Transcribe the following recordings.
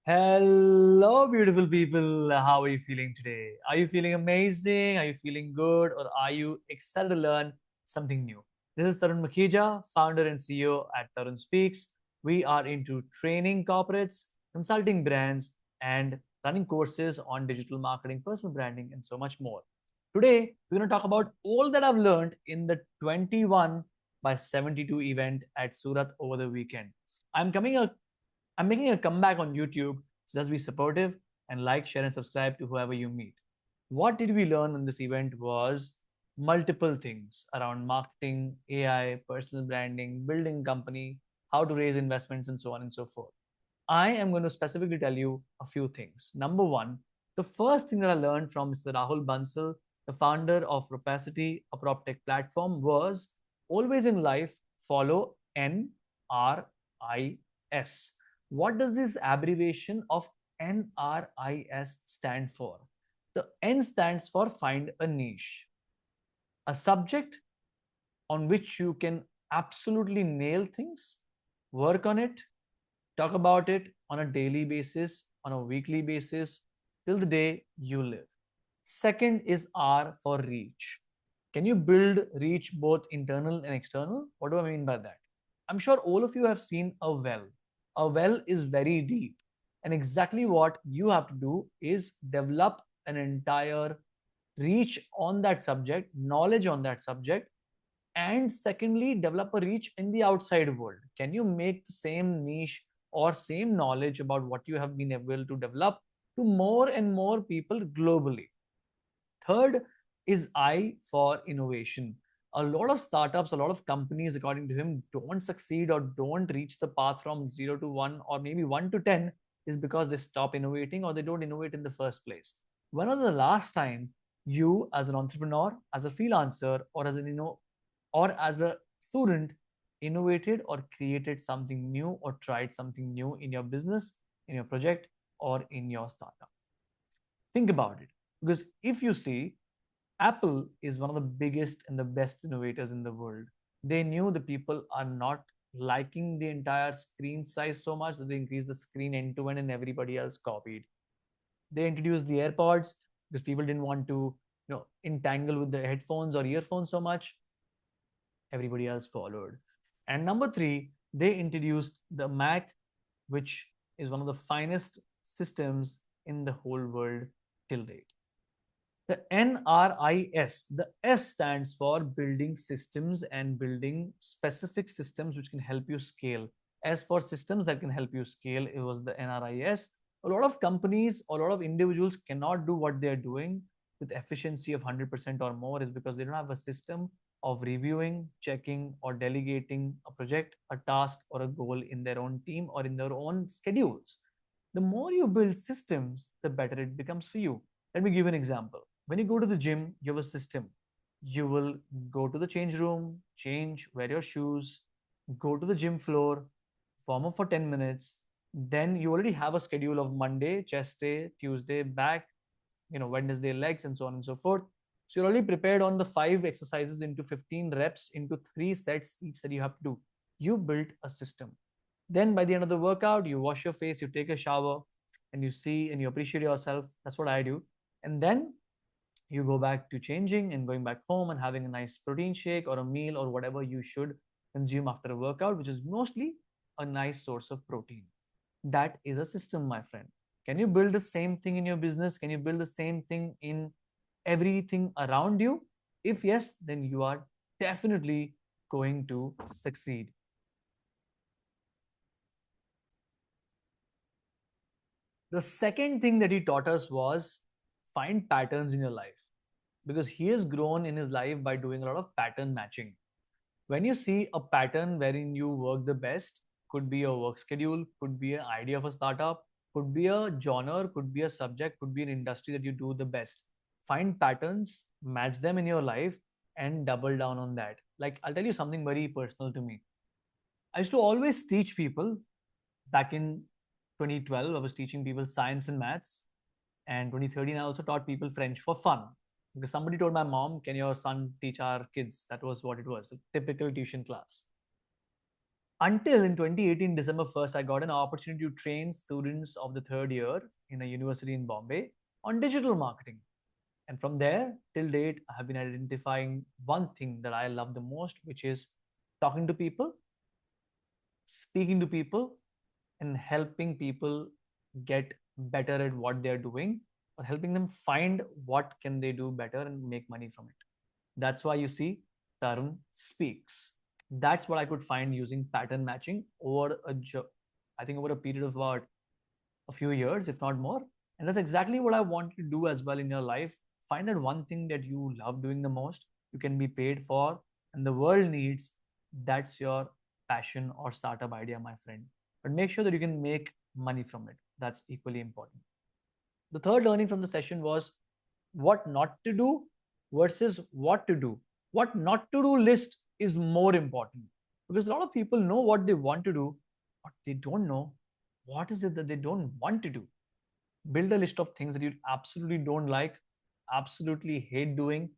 Hello, beautiful people. How are you feeling today? Are you feeling amazing? Are you feeling good? Or are you excited to learn something new? This is Tarun Makhija, founder and CEO at TarunSpeaks. We are into training corporates, consulting brands, and running courses on digital marketing, personal branding, and so much more. Today, we're going to talk about all that I've learned in the 21 by 72 event at Surat over the weekend. I'm coming a I'm making a comeback on YouTube, so just be supportive and like, share, and subscribe to whoever you meet. What did we learn in this event was multiple things around marketing, AI, personal branding, building company, how to raise investments, and so on and so forth. I am going to specifically tell you a few things. Number one, the first thing that I learned from Mr. Rahul Bansal, the founder of Rapacity, a prop tech platform, was always in life follow NRIS. What does this abbreviation of NRIS stand for? The N stands for find a niche, a subject on which you can absolutely nail things, work on it, talk about it on a daily basis, on a weekly basis, till the day you live. Second is R for reach. Can you build reach both internal and external? What do I mean by that? I'm sure all of you have seen a well. A well is very deep. And exactly what you have to do is develop an entire reach on that subject, knowledge on that subject, and secondly, develop a reach in the outside world. Can you make the same niche or same knowledge about what you have been able to develop to more and more people globally? Third is I for innovation. A lot of startups, a lot of companies, according to him, don't succeed or don't reach the path from 0 to 1 or maybe 1 to 10 is because they stop innovating or they don't innovate in the first place. When was the last time you, as an entrepreneur, as a freelancer, or as an or as a student, innovated or created something new or tried something new in your business, in your project, or in your startup? Think about it. Because if you see, Apple is one of the biggest and the best innovators in the world. They knew the people are not liking the entire screen size so much that they increased the screen end to end and everybody else copied. They introduced the AirPods because people didn't want to, entangle with the headphones or earphones so much. Everybody else followed. And number three, they introduced the Mac, which is one of the finest systems in the whole world till date. The NRIS, the S stands for building systems and building specific systems which can help you scale. As for systems that can help you scale, it was the NRIS. A lot of companies, a lot of individuals cannot do what they're doing with efficiency of 100% or more is because they don't have a system of reviewing, checking, or delegating a project, a task, or a goal in their own team or in their own schedules. The more you build systems, the better it becomes for you. Let me give you an example. When you go to the gym, you have a system. You will go to the change room, change, wear your shoes, go to the gym floor, warm up for 10 minutes. Then you already have a schedule of Monday, chest day, Tuesday, back, Wednesday, legs, and so on and so forth. So you're already prepared on the 5 exercises into 15 reps into 3 sets each that you have to do. You built a system. Then by the end of the workout, you wash your face, you take a shower, and you see and you appreciate yourself. That's what I do. And then you go back to changing and going back home and having a nice protein shake or a meal or whatever you should consume after a workout, which is mostly a nice source of protein. That is a system, my friend. Can you build the same thing in your business? Can you build the same thing in everything around you? If yes, then you are definitely going to succeed. The second thing that he taught us was find patterns in your life because he has grown in his life by doing a lot of pattern matching. When you see a pattern wherein you work the best, could be a work schedule, could be an idea of a startup, could be a genre, could be a subject, could be an industry that you do the best. Find patterns, match them in your life, and double down on that. Like, I'll tell you something very personal to me. I used to always teach people back in 2012, I was teaching people science and maths. And 2013, I also taught people French for fun. Because somebody told my mom, can your son teach our kids? That was what it was, a typical tuition class. Until in 2018, December 1st, I got an opportunity to train students of the third year in a university in Bombay on digital marketing. And from there till date, I have been identifying one thing that I love the most, which is talking to people, speaking to people, and helping people get better at what they're doing, or helping them find what can they do better and make money from it. That's why you see Tarun Speaks. That's what I could find using pattern matching over I think over a period of about a few years, if not more. And that's exactly what I want to do as well in your life. Find that one thing that you love doing the most, you can be paid for, and the world needs. That's your passion or startup idea, my friend. But make sure that you can make money from it. That's equally important. The third learning from the session was what not to do versus what to do. What not to do list is more important because a lot of people know what they want to do, but they don't know what is it that they don't want to do. Build a list of things that you absolutely don't like, absolutely hate doing,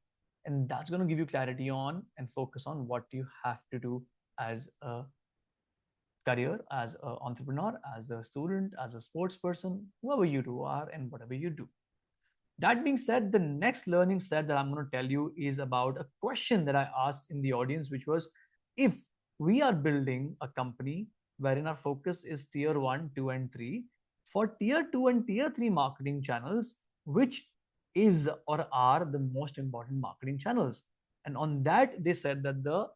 and that's going to give you clarity on and focus on what you have to do as a career, as an entrepreneur, as a student, as a sports person, whoever you do are, and whatever you do. That being said, the next learning set that I'm going to tell you is about a question that I asked in the audience, which was if we are building a company wherein our focus is tier 1, 2, and 3, for tier 2 and tier 3 marketing channels, which is or are the most important marketing channels? And on that, they said that the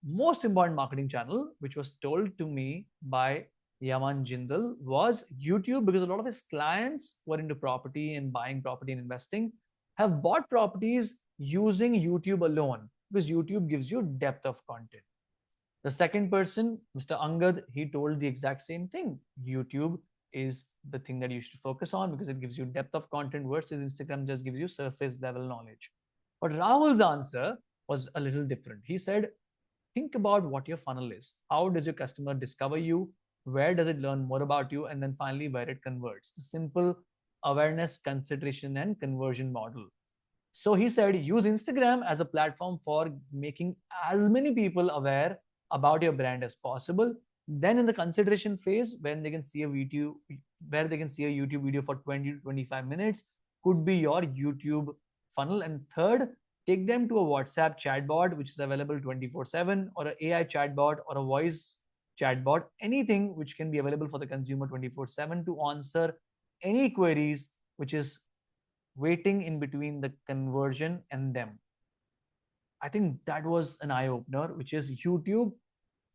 most important marketing channel, which was told to me by Yaman Jindal, was YouTube, because a lot of his clients who are into property and buying property and investing have bought properties using YouTube alone, because YouTube gives you depth of content. The second person, Mr. Angad, he told the exact same thing. YouTube is the thing that you should focus on because it gives you depth of content versus Instagram just gives you surface level knowledge. But Rahul's answer was a little different. He said, think about what your funnel is. How does your customer discover you? Where does it learn more about you? And then finally, where it converts. The simple awareness, consideration, and conversion model. So he said, use Instagram as a platform for making as many people aware about your brand as possible. Then in the consideration phase, when they can see a video, where they can see a YouTube video for 20 to 25 minutes, could be your YouTube funnel. And third, take them to a WhatsApp chatbot, which is available 24/7, or an AI chatbot or a voice chatbot, anything which can be available for the consumer 24/7 to answer any queries, which is waiting in between the conversion and them. I think that was an eye opener, which is YouTube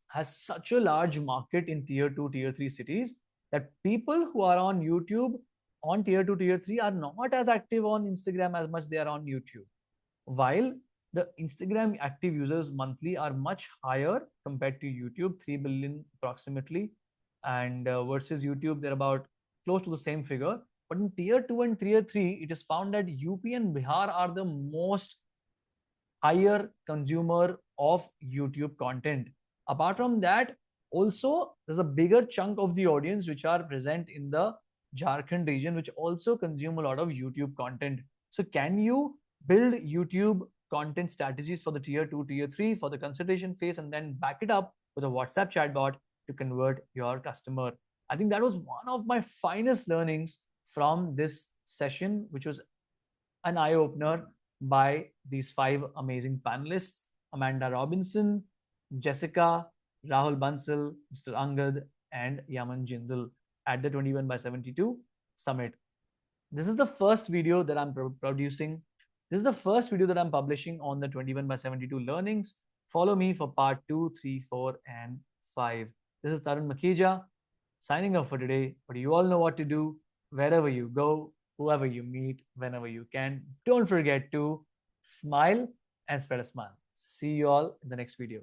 has such a large market in tier 2, tier 3 cities that people who are on YouTube on tier 2, tier 3 are not as active on Instagram as much they are on YouTube. While the Instagram active users monthly are much higher compared to YouTube, 3 billion approximately, and versus YouTube, they're about close to the same figure. But in tier 2 and tier 3, it is found that UP and Bihar are the most higher consumer of YouTube content. Apart from that, also there's a bigger chunk of the audience which are present in the Jharkhand region, which also consume a lot of YouTube content. So can you build YouTube content strategies for the tier 2, tier 3 for the consultation phase and then back it up with a WhatsApp chatbot to convert your customer? I think that was one of my finest learnings from this session, which was an eye opener by these 5 amazing panelists: Amanda Robinson, Jessica, Rahul Bansal, Mr. Angad, and Yaman Jindal at the 21 by 72 summit. This is the first video that I'm producing. This is the first video that I'm publishing on the 21 by 72 learnings. Follow me for part 2, 3, 4, and 5. This is Tarun Makhija signing off for today. But you all know what to do wherever you go, whoever you meet, whenever you can. Don't forget to smile and spread a smile. See you all in the next video.